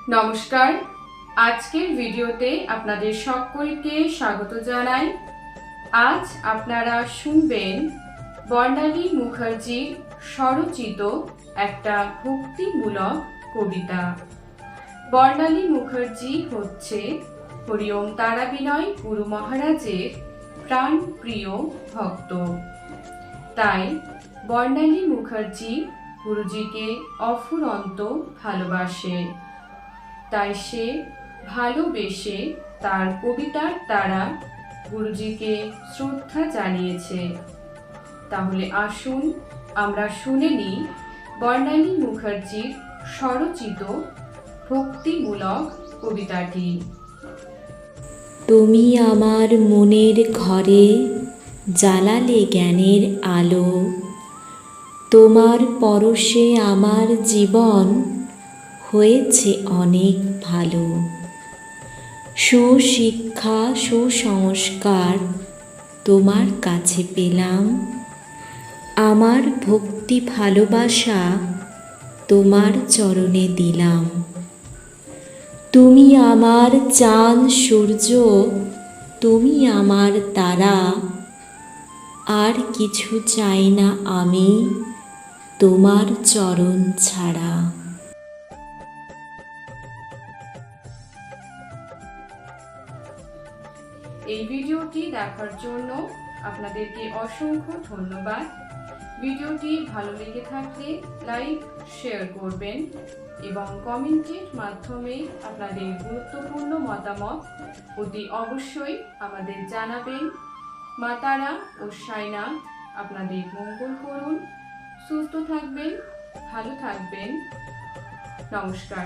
নমস্কার, আজকের ভিডিওতে আপনাদের সকলকে স্বাগত জানাই। আজ আপনারা শুনবেন বর্ণালী মুখার্জির স্বরচিত একটা ভক্তিমূলক কবিতা। বর্ণালী মুখার্জি হচ্ছে হরিওম তারাবিনয় গুরু মহারাজের প্রাণপ্রিয় ভক্ত। তাই বর্ণালী মুখার্জি গুরুজিকে অফুরন্ত ভালোবাসে। তাই সে ভালোবেসে তার কবিতার দ্বারা গুরুজিকে শ্রদ্ধা জানিয়েছে। তাহলে আসুন আমরা শুনে নিই বর্ণালী মুখার্জির স্বরচিত ভক্তিমূলক কবিতাটি। তুমি আমার মনের ঘরে জ্বালালে জ্ঞানের আলো, তোমার পরশে আমার জীবন হয়েছে অনেক ভালো। সুশিক্ষা সুসংস্কার তোমার কাছে পেলাম, আমার ভক্তি ভালোবাসা তোমার চরণে দিলাম। তুমি আমার চাঁদ সূর্য, তুমি আমার তারা, আর কিছু চাই না আমি তোমার চরণ ছাড়া। এই ভিডিওটি দেখার জন্য আপনাদেরকে অসংখ্য ধন্যবাদ। ভিডিওটি ভালো লেগে থাকলে লাইক শেয়ার করবেন এবং কমেন্টের মাধ্যমে আপনাদের গুরুত্বপূর্ণ মতামত অতি অবশ্যই আমাদের জানাবেন। মা তারা ও সাইনাথ আপনাদের মঙ্গল করুন। সুস্থ থাকবেন, ভালো থাকবেন। নমস্কার।